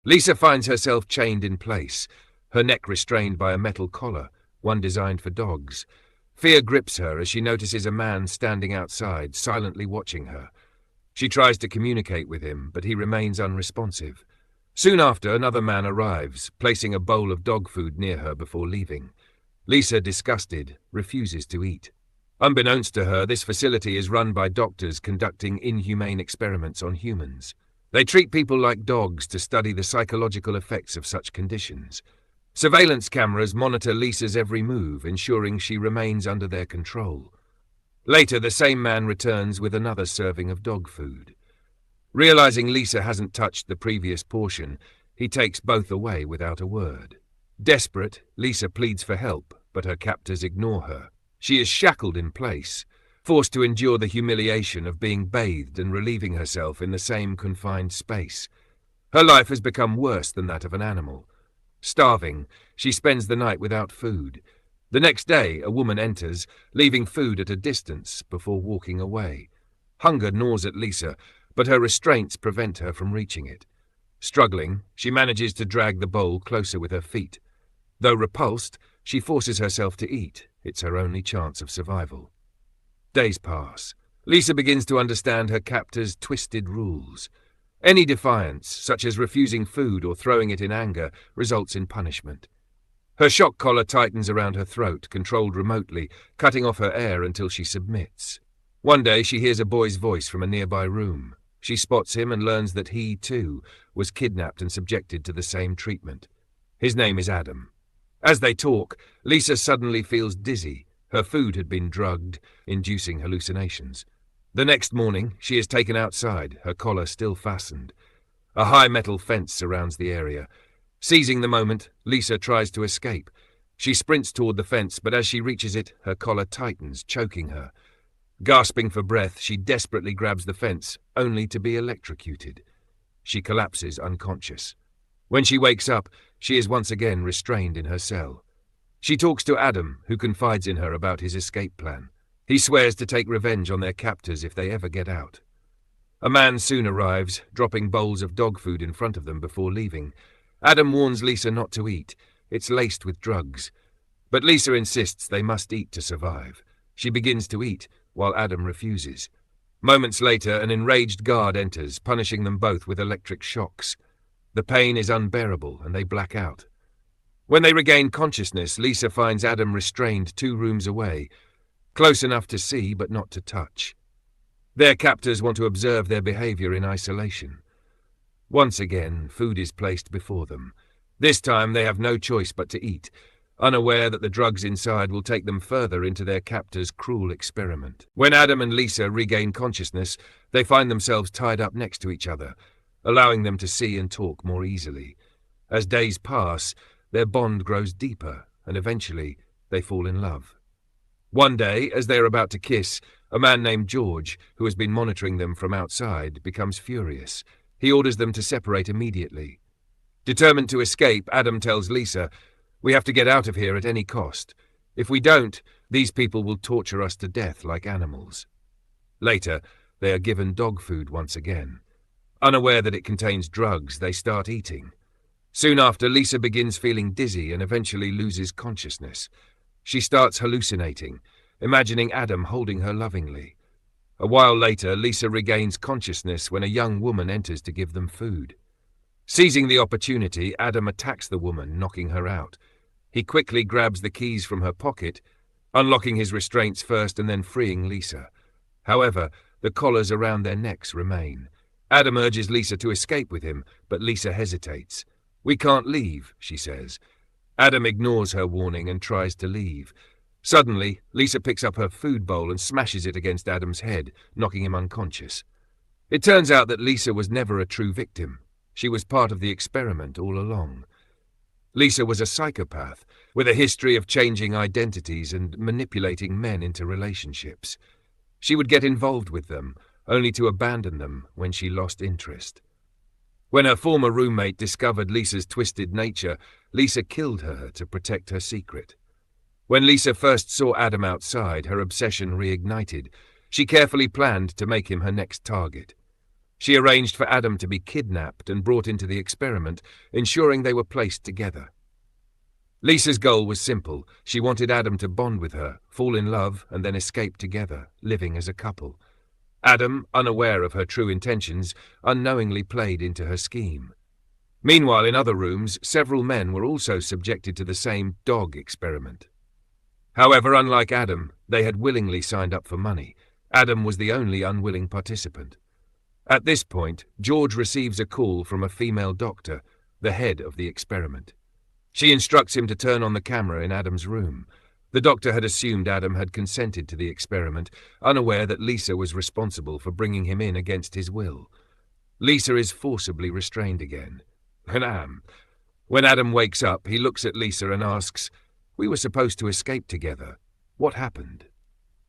Lisa finds herself chained in place, her neck restrained by a metal collar, one designed for dogs. Fear grips her as she notices a man standing outside, silently watching her. She tries to communicate with him, but he remains unresponsive. Soon after, another man arrives, placing a bowl of dog food near her before leaving. Lisa, disgusted, refuses to eat. Unbeknownst to her, this facility is run by doctors conducting inhumane experiments on humans. They treat people like dogs to study the psychological effects of such conditions. Surveillance cameras monitor Lisa's every move, ensuring she remains under their control. Later, the same man returns with another serving of dog food. Realizing Lisa hasn't touched the previous portion, he takes both away without a word. Desperate, Lisa pleads for help, but her captors ignore her. She is shackled in place, forced to endure the humiliation of being bathed and relieving herself in the same confined space. Her life has become worse than that of an animal. Starving, she spends the night without food. The next day, a woman enters, leaving food at a distance before walking away. Hunger gnaws at Lisa, but her restraints prevent her from reaching it. Struggling, she manages to drag the bowl closer with her feet. Though repulsed, she forces herself to eat. It's her only chance of survival. Days pass. Lisa begins to understand her captor's twisted rules. Any defiance, such as refusing food or throwing it in anger, results in punishment. Her shock collar tightens around her throat, controlled remotely, cutting off her air until she submits. One day she hears a boy's voice from a nearby room. She spots him and learns that he, too, was kidnapped and subjected to the same treatment. His name is Adam. As they talk, Lisa suddenly feels dizzy. Her food had been drugged, inducing hallucinations. The next morning, she is taken outside, her collar still fastened. A high metal fence surrounds the area. Seizing the moment, Lisa tries to escape. She sprints toward the fence, but as she reaches it, her collar tightens, choking her. Gasping for breath, she desperately grabs the fence, only to be electrocuted. She collapses unconscious. When she wakes up, she is once again restrained in her cell. She talks to Adam, who confides in her about his escape plan. He swears to take revenge on their captors if they ever get out. A man soon arrives, dropping bowls of dog food in front of them before leaving. Adam warns Lisa not to eat. It's laced with drugs. But Lisa insists they must eat to survive. She begins to eat, while Adam refuses. Moments later, an enraged guard enters, punishing them both with electric shocks. The pain is unbearable, and they black out. When they regain consciousness, Lisa finds Adam restrained 2 rooms away, close enough to see but not to touch. Their captors want to observe their behavior in isolation. Once again, food is placed before them. This time they have no choice but to eat, unaware that the drugs inside will take them further into their captor's cruel experiment. When Adam and Lisa regain consciousness, they find themselves tied up next to each other, allowing them to see and talk more easily. As days pass, their bond grows deeper, and eventually they fall in love. One day, as they are about to kiss, a man named George, who has been monitoring them from outside, becomes furious. He orders them to separate immediately. Determined to escape, Adam tells Lisa, "We have to get out of here at any cost. If we don't, these people will torture us to death like animals." Later, they are given dog food once again. Unaware that it contains drugs, they start eating. Soon after, Lisa begins feeling dizzy and eventually loses consciousness. She starts hallucinating, imagining Adam holding her lovingly. A while later, Lisa regains consciousness when a young woman enters to give them food. Seizing the opportunity, Adam attacks the woman, knocking her out. He quickly grabs the keys from her pocket, unlocking his restraints first and then freeing Lisa. However, the collars around their necks remain. Adam urges Lisa to escape with him, but Lisa hesitates. "We can't leave," she says. Adam ignores her warning and tries to leave. Suddenly, Lisa picks up her food bowl and smashes it against Adam's head, knocking him unconscious. It turns out that Lisa was never a true victim. She was part of the experiment all along. Lisa was a psychopath, with a history of changing identities and manipulating men into relationships. She would get involved with them, only to abandon them when she lost interest. When her former roommate discovered Lisa's twisted nature, Lisa killed her to protect her secret. When Lisa first saw Adam outside, her obsession reignited. She carefully planned to make him her next target. She arranged for Adam to be kidnapped and brought into the experiment, ensuring they were placed together. Lisa's goal was simple. She wanted Adam to bond with her, fall in love, and then escape together, living as a couple. Adam, unaware of her true intentions, unknowingly played into her scheme. Meanwhile, in other rooms, several men were also subjected to the same dog experiment. However, unlike Adam, they had willingly signed up for money. Adam was the only unwilling participant. At this point, George receives a call from a female doctor, the head of the experiment. She instructs him to turn on the camera in Adam's room. The doctor had assumed Adam had consented to the experiment, unaware that Lisa was responsible for bringing him in against his will. Lisa is forcibly restrained again. When Adam wakes up, he looks at Lisa and asks, "We were supposed to escape together. What happened?"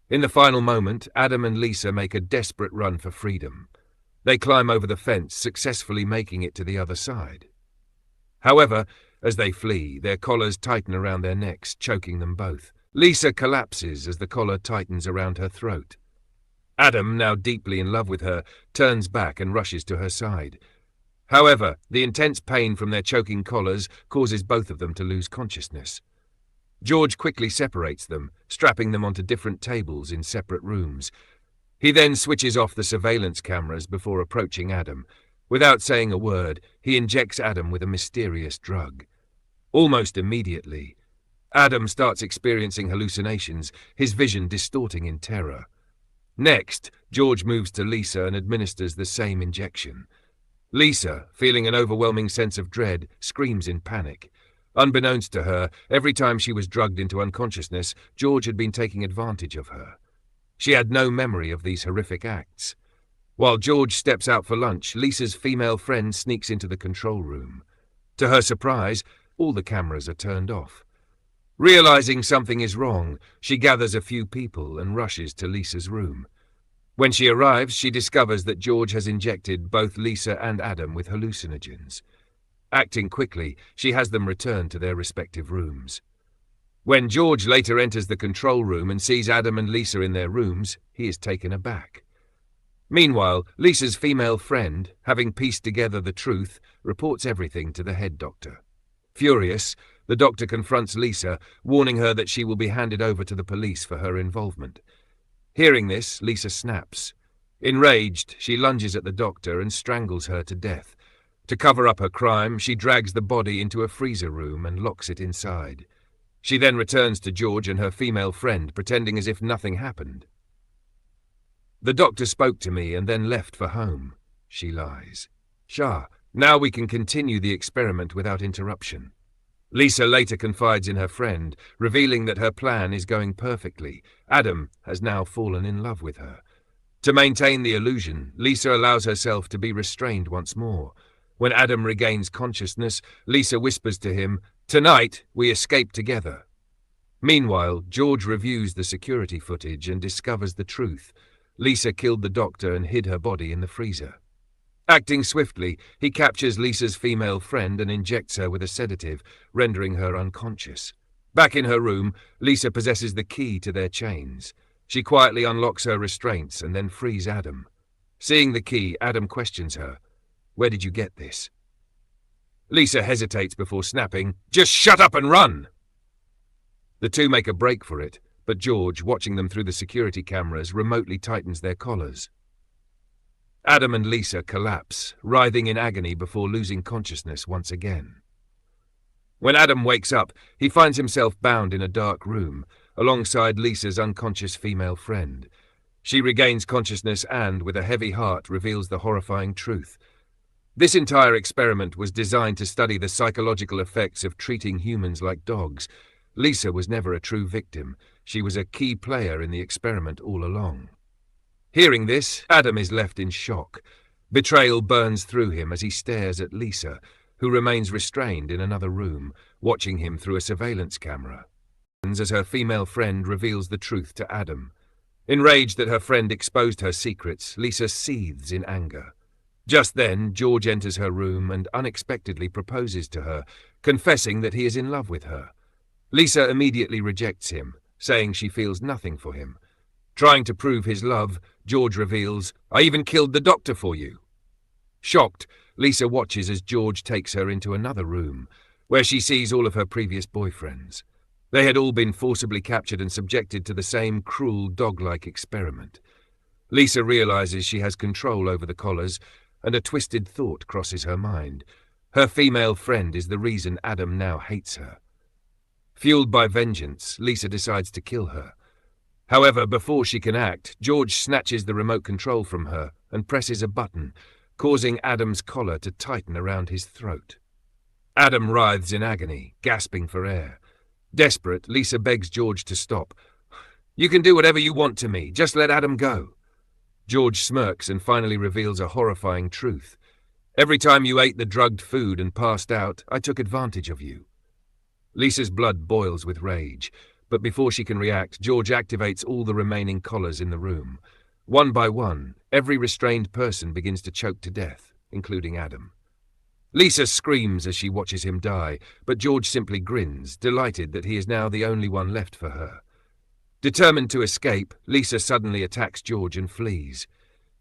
In the final moment, Adam and Lisa make a desperate run for freedom. They climb over the fence, successfully making it to the other side. However, as they flee, their collars tighten around their necks, choking them both. Lisa collapses as the collar tightens around her throat. Adam, now deeply in love with her, turns back and rushes to her side. However, the intense pain from their choking collars causes both of them to lose consciousness. George quickly separates them, strapping them onto different tables in separate rooms. He then switches off the surveillance cameras before approaching Adam. Without saying a word, he injects Adam with a mysterious drug. Almost immediately, Adam starts experiencing hallucinations, his vision distorting in terror. Next, George moves to Lisa and administers the same injection. Lisa, feeling an overwhelming sense of dread, screams in panic. Unbeknownst to her, every time she was drugged into unconsciousness, George had been taking advantage of her. She had no memory of these horrific acts. While George steps out for lunch, Lisa's female friend sneaks into the control room. To her surprise, all the cameras are turned off. Realizing something is wrong, she gathers a few people and rushes to Lisa's room. When she arrives, she discovers that George has injected both Lisa and Adam with hallucinogens. Acting quickly, she has them return to their respective rooms. When George later enters the control room and sees Adam and Lisa in their rooms, he is taken aback. Meanwhile, Lisa's female friend, having pieced together the truth, reports everything to the head doctor. Furious, the doctor confronts Lisa, warning her that she will be handed over to the police for her involvement. Hearing this, Lisa snaps. Enraged, she lunges at the doctor and strangles her to death. To cover up her crime, she drags the body into a freezer room and locks it inside. She then returns to George and her female friend, pretending as if nothing happened. "The doctor spoke to me and then left for home," she lies. "Shah, now we can continue the experiment without interruption." Lisa later confides in her friend, revealing that her plan is going perfectly. Adam has now fallen in love with her. To maintain the illusion, Lisa allows herself to be restrained once more. When Adam regains consciousness, Lisa whispers to him, "Tonight, we escape together." Meanwhile, George reviews the security footage and discovers the truth. Lisa killed the doctor and hid her body in the freezer. Acting swiftly, he captures Lisa's female friend and injects her with a sedative, rendering her unconscious. Back in her room, Lisa possesses the key to their chains. She quietly unlocks her restraints and then frees Adam. Seeing the key, Adam questions her. "Where did you get this?" Lisa hesitates before snapping, "Just shut up and run!" The two make a break for it, but George, watching them through the security cameras, remotely tightens their collars. Adam and Lisa collapse, writhing in agony before losing consciousness once again. When Adam wakes up, he finds himself bound in a dark room, alongside Lisa's unconscious female friend. She regains consciousness and, with a heavy heart, reveals the horrifying truth. This entire experiment was designed to study the psychological effects of treating humans like dogs. Lisa was never a true victim. She was a key player in the experiment all along. Hearing this, Adam is left in shock. Betrayal burns through him as he stares at Lisa, who remains restrained in another room, watching him through a surveillance camera. As her female friend reveals the truth to Adam. Enraged that her friend exposed her secrets, Lisa seethes in anger. Just then, George enters her room and unexpectedly proposes to her, confessing that he is in love with her. Lisa immediately rejects him, saying she feels nothing for him. Trying to prove his love, George reveals, "I even killed the doctor for you." Shocked, Lisa watches as George takes her into another room, where she sees all of her previous boyfriends. They had all been forcibly captured and subjected to the same cruel, dog-like experiment. Lisa realizes she has control over the collars, and a twisted thought crosses her mind. Her female friend is the reason Adam now hates her. Fueled by vengeance, Lisa decides to kill her. However, before she can act, George snatches the remote control from her and presses a button, causing Adam's collar to tighten around his throat. Adam writhes in agony, gasping for air. Desperate, Lisa begs George to stop. "You can do whatever you want to me, just let Adam go." George smirks and finally reveals a horrifying truth. "Every time you ate the drugged food and passed out, I took advantage of you." Lisa's blood boils with rage, but before she can react, George activates all the remaining collars in the room. One by one, every restrained person begins to choke to death, including Adam. Lisa screams as she watches him die, but George simply grins, delighted that he is now the only one left for her. Determined to escape, Lisa suddenly attacks George and flees.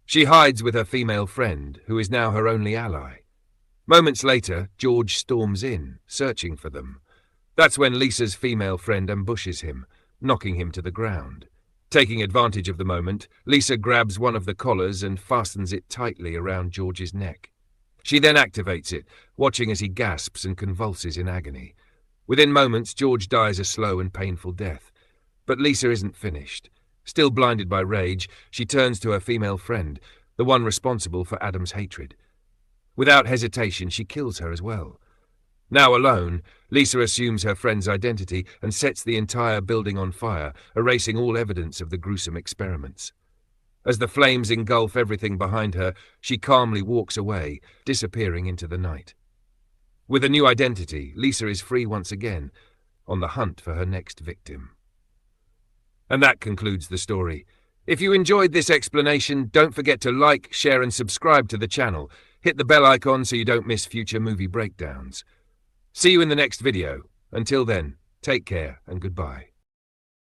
She hides with her female friend, who is now her only ally. Moments later, George storms in, searching for them. That's when Lisa's female friend ambushes him, knocking him to the ground. Taking advantage of the moment, Lisa grabs one of the collars and fastens it tightly around George's neck. She then activates it, watching as he gasps and convulses in agony. Within moments, George dies a slow and painful death. But Lisa isn't finished. Still blinded by rage, she turns to her female friend, the one responsible for Adam's hatred. Without hesitation, she kills her as well. Now alone, Lisa assumes her friend's identity and sets the entire building on fire, erasing all evidence of the gruesome experiments. As the flames engulf everything behind her, she calmly walks away, disappearing into the night. With a new identity, Lisa is free once again, on the hunt for her next victim. And that concludes the story. If you enjoyed this explanation, don't forget to like, share and subscribe to the channel. Hit the bell icon so you don't miss future movie breakdowns. See you in the next video. Until then, take care and goodbye.